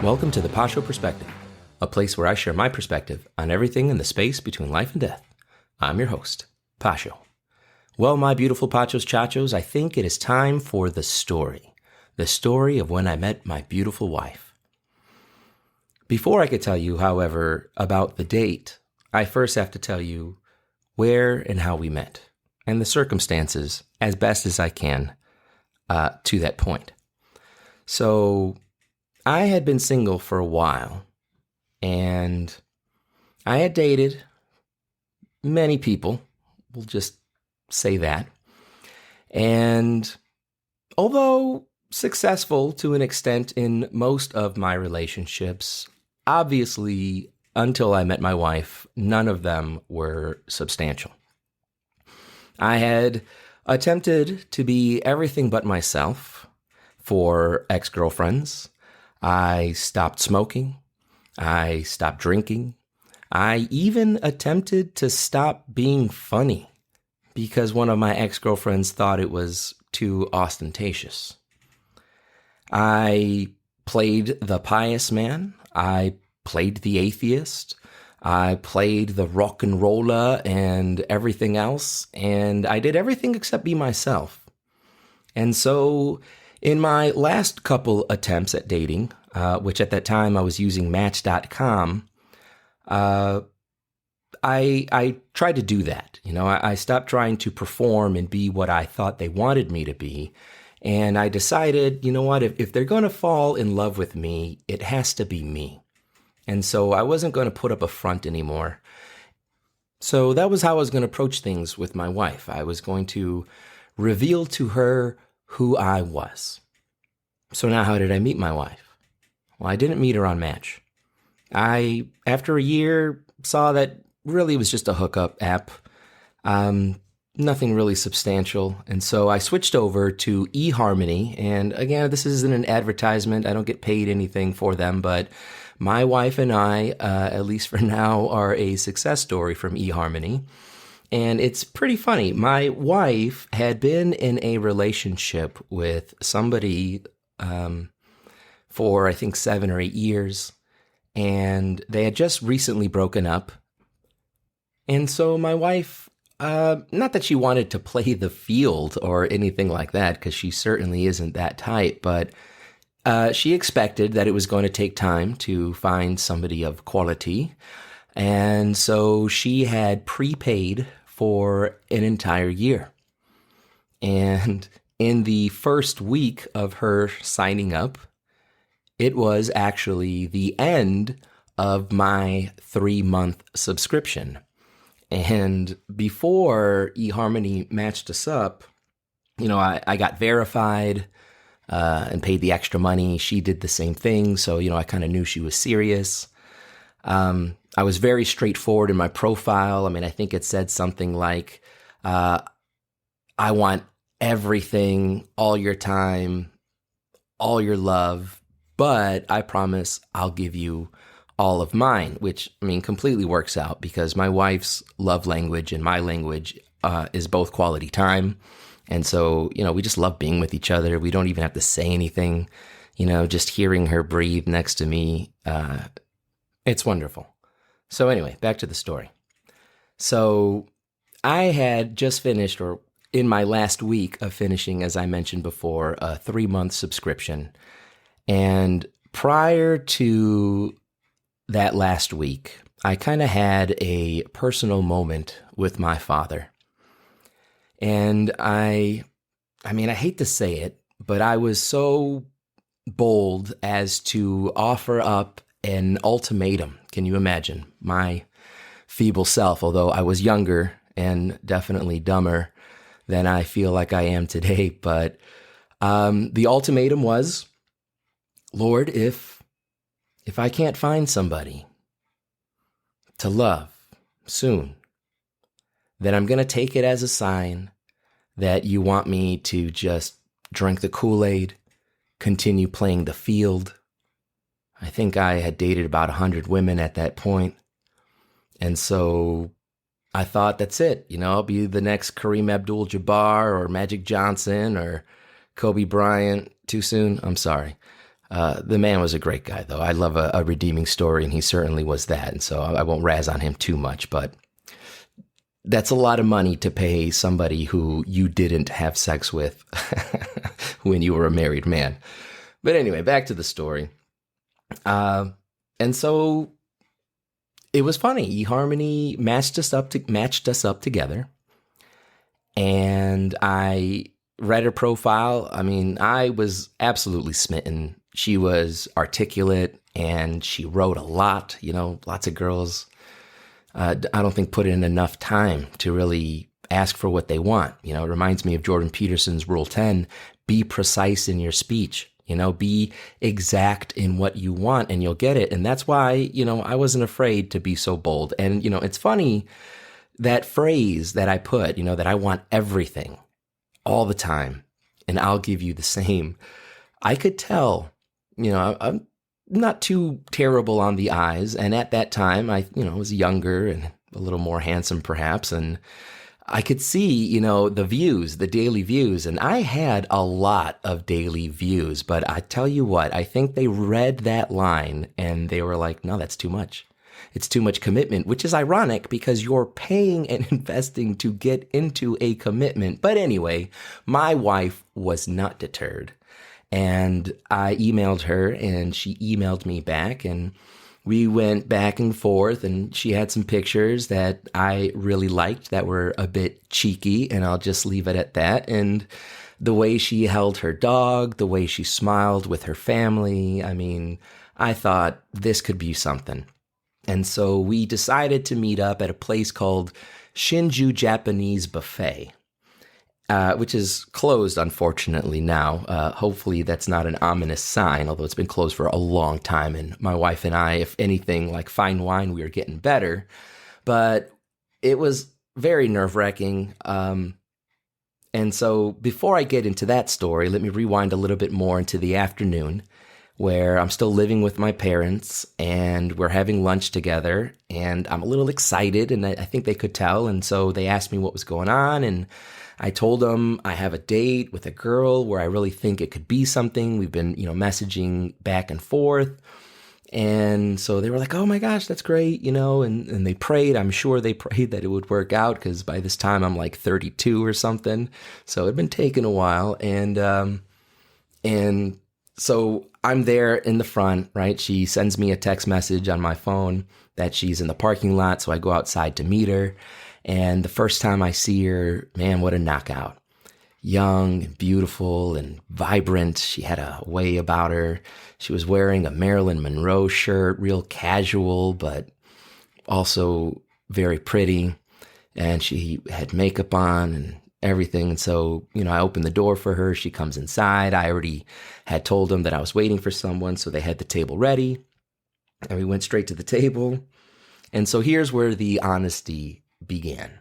Welcome to the Pasho Perspective, a place where I share my perspective on everything in the space between life and death. I'm your host, Pasho. Well, my beautiful Pachos Chachos, I think it is time for the story of when I met my beautiful wife. Before I could tell you, however, about the date, I first have to tell you where and how we met, and the circumstances as best as I can to that point. So, I had been single for a while, and I had dated many people, we'll just say that. And although successful to an extent in most of my relationships, obviously, until I met my wife, none of them were substantial. I had attempted to be everything but myself for ex-girlfriends. I stopped smoking. I stopped drinking. I even attempted to stop being funny because one of my ex-girlfriends thought it was too ostentatious. I played the pious man. I played the atheist. I played the rock and roller and everything else. And I did everything except be myself. And so in my last couple attempts at dating, which at that time I was using Match.com, I tried to do that. I stopped trying to perform and be what I thought they wanted me to be. And I decided, you know what, if they're going to fall in love with me, it has to be me. And so I wasn't going to put up a front anymore. So that was how I was going to approach things with my wife. I was going to reveal to her who I was. So now how did I meet my wife? Well, I didn't meet her on Match. I, after a year, saw that really it was just a hookup app. Nothing really substantial. And so I switched over to eharmony. And again, this isn't an advertisement. I don't get paid anything for them, but my wife and I, at least for now, are a success story from eharmony. And it's pretty funny. My wife had been in a relationship with somebody for, I think, 7 or 8 years. And they had just recently broken up. And so my wife, not that she wanted to play the field or anything like that, because she certainly isn't that type, but she expected that it was going to take time to find somebody of quality. And so she had prepaid for an entire year. And in the first week of her signing up, it was actually the end of my 3-month subscription. And before eharmony matched us up, I got verified and paid the extra money. She did the same thing. So, I kind of knew she was serious. I was very straightforward in my profile. I think it said something like, I want everything, all your time, all your love, but I promise I'll give you all of mine, which, completely works out because my wife's love language and my language is both quality time. And so, we just love being with each other. We don't even have to say anything, just hearing her breathe next to me. It's wonderful. So anyway, back to the story. So I had just finished, or in my last week of finishing, as I mentioned before, a 3-month subscription. And prior to that last week, I kind of had a personal moment with my father. And I hate to say it, but I was so bold as to offer up an ultimatum. Can you imagine? My feeble self, although I was younger and definitely dumber than I feel like I am today. But the ultimatum was, Lord, if I can't find somebody to love soon, then I'm going to take it as a sign that you want me to just drink the Kool-Aid, continue playing the field. I think I had dated about 100 women at that point. And so I thought that's it. I'll be the next Kareem Abdul-Jabbar or Magic Johnson or Kobe Bryant. Too soon? I'm sorry. The man was a great guy, though. I love a redeeming story, and he certainly was that. And so I won't razz on him too much, but that's a lot of money to pay somebody who you didn't have sex with when you were a married man. But anyway, back to the story. And so it was funny. eHarmony matched us up together. And I read her profile. I mean, I was absolutely smitten. She was articulate and she wrote a lot. Lots of girls, I don't think, put in enough time to really ask for what they want. It reminds me of Jordan Peterson's Rule 10, be precise in your speech. Be exact in what you want and you'll get it. And that's why, I wasn't afraid to be so bold. And, it's funny, that phrase that I put, that I want everything all the time and I'll give you the same. I could tell, I'm not too terrible on the eyes. And at that time, I was younger and a little more handsome perhaps. And I could see, the views, the daily views, and I had a lot of daily views, but I tell you what, I think they read that line and they were like, no, that's too much. It's too much commitment, which is ironic because you're paying and investing to get into a commitment. But anyway, my wife was not deterred and I emailed her and she emailed me back and we went back and forth, and she had some pictures that I really liked that were a bit cheeky, and I'll just leave it at that. And the way she held her dog, the way she smiled with her family, I mean, I thought this could be something. And so we decided to meet up at a place called Shinju Japanese Buffet, which is closed, unfortunately, now. Hopefully that's not an ominous sign, although it's been closed for a long time. And my wife and I, if anything, like fine wine, we were getting better. But it was very nerve-wracking. And so before I get into that story, let me rewind a little bit more into the afternoon where I'm still living with my parents and we're having lunch together. And I'm a little excited, and I think they could tell. And so they asked me what was going on, and I told them I have a date with a girl where I really think it could be something. We've been, messaging back and forth. And so they were like, oh my gosh, that's great, and they prayed. I'm sure they prayed that it would work out because by this time I'm like 32 or something. So it'd been taking a while. And so I'm there in the front, right? She sends me a text message on my phone that she's in the parking lot. So I go outside to meet her. And the first time I see her, man, what a knockout. Young and beautiful and vibrant. She had a way about her. She was wearing a Marilyn Monroe shirt, real casual, but also very pretty. And she had makeup on and everything. And so, I opened the door for her. She comes inside. I already had told them that I was waiting for someone, so they had the table ready. And we went straight to the table. And so here's where the honesty began.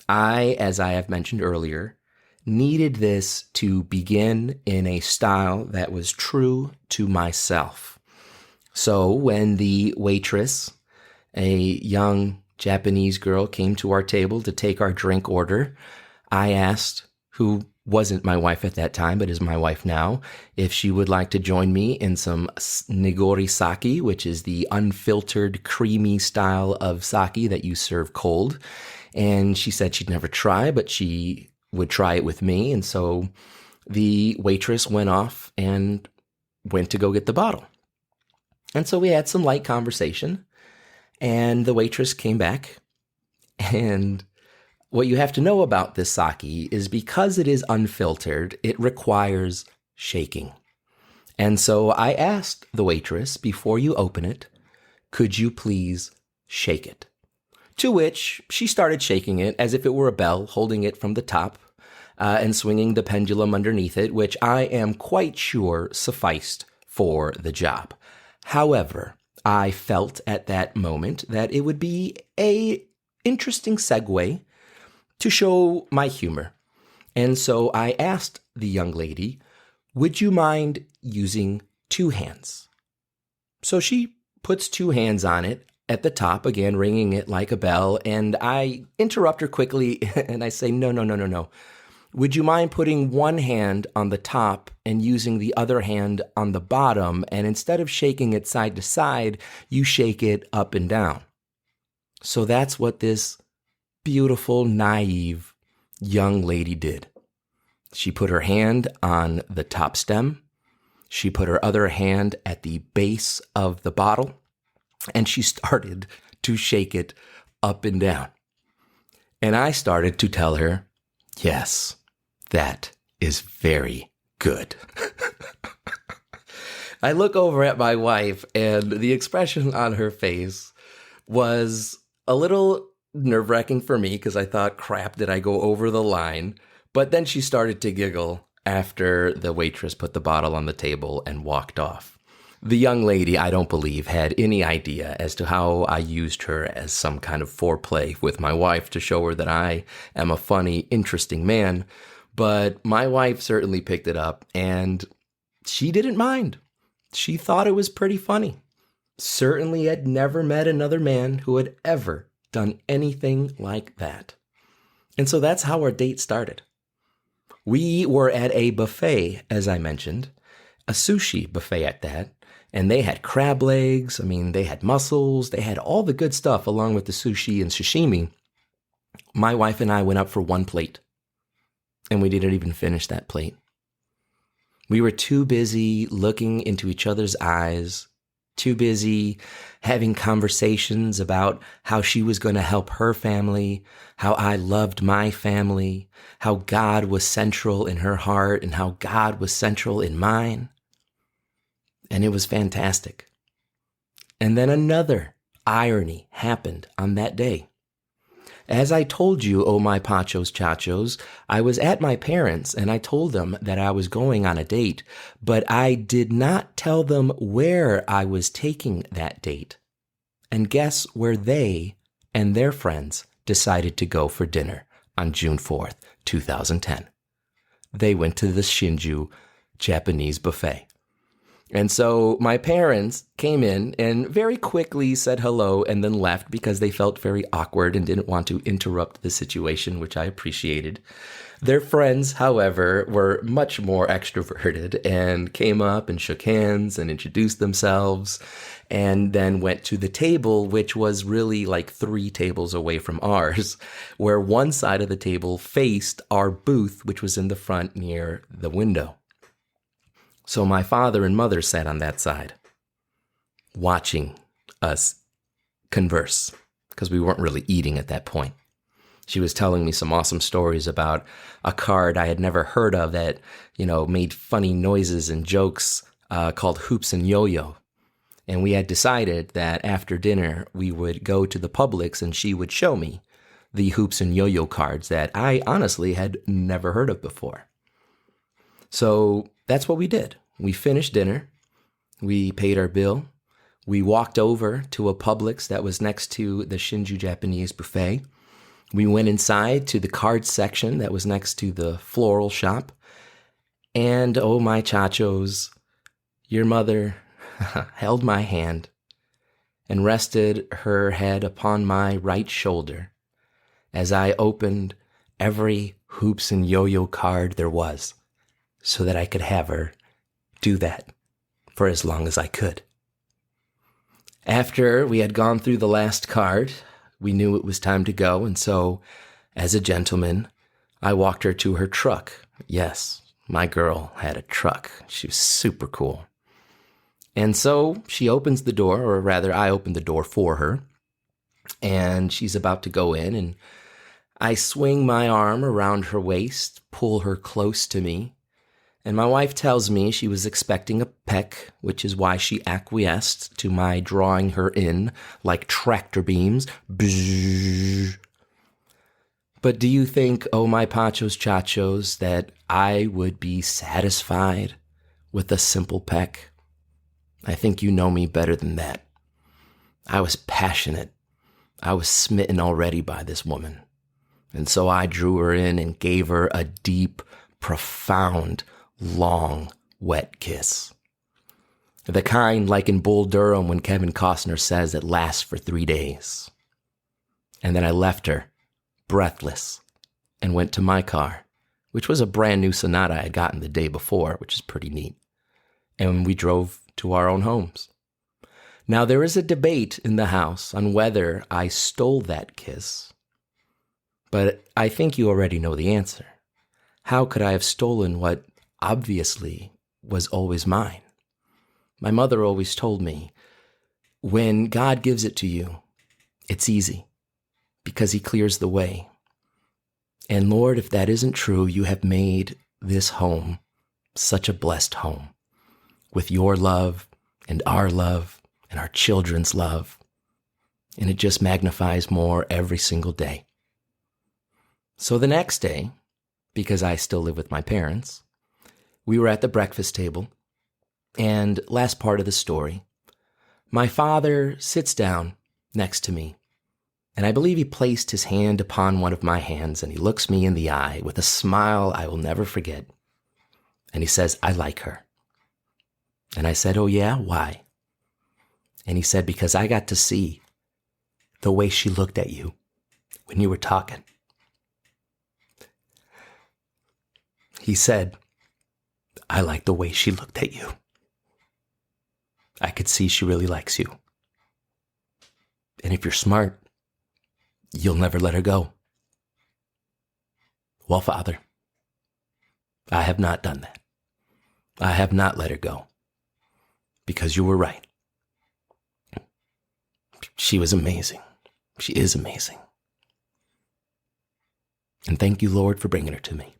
As I have mentioned earlier, needed this to begin in a style that was true to myself. So when the waitress, a young Japanese girl, came to our table to take our drink order, I asked, who wasn't my wife at that time, but is my wife now, if she would like to join me in some nigori sake, which is the unfiltered, creamy style of sake that you serve cold. And she said she'd never try, but she would try it with me. And so the waitress went off and went to go get the bottle. And so we had some light conversation, and the waitress came back. And what you have to know about this sake is because it is unfiltered, it requires shaking. And so I asked the waitress, before you open it, could you please shake it? To which she started shaking it as if it were a bell, holding it from the top and swinging the pendulum underneath it, which I am quite sure sufficed for the job. However, I felt at that moment that it would be an interesting segue to show my humor. And so I asked the young lady, would you mind using two hands? So she puts two hands on it. at the top, again, ringing it like a bell. And I interrupt her quickly and I say, no, no, no, no, no. Would you mind putting one hand on the top and using the other hand on the bottom? And instead of shaking it side to side, you shake it up and down. So that's what this beautiful, naive young lady did. She put her hand on the top stem. She put her other hand at the base of the bottle, and she started to shake it up and down. And I started to tell her, yes, that is very good. I look over at my wife, and the expression on her face was a little nerve-wracking for me because I thought, crap, did I go over the line? But then she started to giggle after the waitress put the bottle on the table and walked off. The young lady, I don't believe, had any idea as to how I used her as some kind of foreplay with my wife to show her that I am a funny, interesting man. But my wife certainly picked it up, and she didn't mind. She thought it was pretty funny. Certainly had never met another man who had ever done anything like that. And so that's how our date started. We were at a buffet, as I mentioned, a sushi buffet at that, and they had crab legs, they had mussels, they had all the good stuff along with the sushi and sashimi. My wife and I went up for one plate, and we didn't even finish that plate. We were too busy looking into each other's eyes, too busy having conversations about how she was going to help her family, how I loved my family, how God was central in her heart, and how God was central in mine. And it was fantastic. And then another irony happened on that day. As I told you, oh my pachos chachos, I was at my parents' and I told them that I was going on a date, but I did not tell them where I was taking that date. And guess where they and their friends decided to go for dinner on June 4th, 2010. They went to the Shinju Japanese Buffet. And so my parents came in and very quickly said hello and then left because they felt very awkward and didn't want to interrupt the situation, which I appreciated. Their friends, however, were much more extroverted and came up and shook hands and introduced themselves and then went to the table, which was really like 3 tables away from ours, where one side of the table faced our booth, which was in the front near the window. So my father and mother sat on that side, watching us converse, because we weren't really eating at that point. She was telling me some awesome stories about a card I had never heard of that, made funny noises and jokes called Hoops and Yo-Yo. And we had decided that after dinner, we would go to the Publix and she would show me the Hoops and Yo-Yo cards that I honestly had never heard of before. So that's what we did. We finished dinner. We paid our bill. We walked over to a Publix that was next to the Shinju Japanese Buffet. We went inside to the cards section that was next to the floral shop. And oh my chachos, your mother held my hand and rested her head upon my right shoulder as I opened every Hoops and Yo-Yo card there was, so that I could have her do that for as long as I could. After we had gone through the last card, we knew it was time to go, and so, as a gentleman, I walked her to her truck. Yes, my girl had a truck. She was super cool. And so she opens the door, or rather, I opened the door for her, and she's about to go in, and I swing my arm around her waist, pull her close to me, and my wife tells me she was expecting a peck, which is why she acquiesced to my drawing her in like tractor beams. Bzzz. But do you think, oh my pachos chachos, that I would be satisfied with a simple peck? I think you know me better than that. I was passionate. I was smitten already by this woman. And so I drew her in and gave her a deep, profound, long, wet kiss. The kind like in Bull Durham when Kevin Costner says it lasts for 3 days. And then I left her, breathless, and went to my car, which was a brand new Sonata I had gotten the day before, which is pretty neat. And we drove to our own homes. Now, there is a debate in the house on whether I stole that kiss, but I think you already know the answer. How could I have stolen what obviously was always mine? My mother always told me, when God gives it to you, it's easy because he clears the way. And Lord, if that isn't true, you have made this home such a blessed home with your love and our children's love. And it just magnifies more every single day. So the next day, because I still live with my parents, we were at the breakfast table. And last part of the story, my father sits down next to me, and I believe he placed his hand upon one of my hands, and he looks me in the eye with a smile I will never forget. And he says, "I like her." And I said, "Oh yeah, why?" And he said, "Because I got to see the way she looked at you when you were talking." He said, "I like the way she looked at you. I could see she really likes you. And if you're smart, you'll never let her go." Well, Father, I have not done that. I have not let her go. Because you were right. She was amazing. She is amazing. And thank you, Lord, for bringing her to me.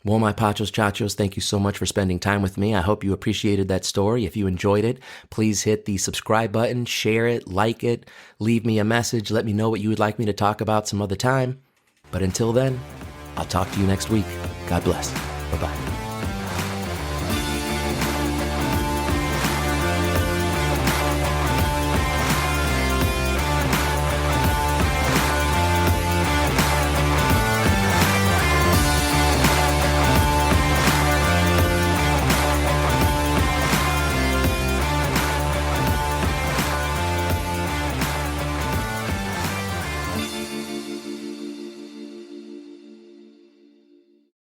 Well, my Pachos Chachos, thank you so much for spending time with me. I hope you appreciated that story. If you enjoyed it, please hit the subscribe button, share it, like it, leave me a message. Let me know what you would like me to talk about some other time. But until then, I'll talk to you next week. God bless. Bye-bye.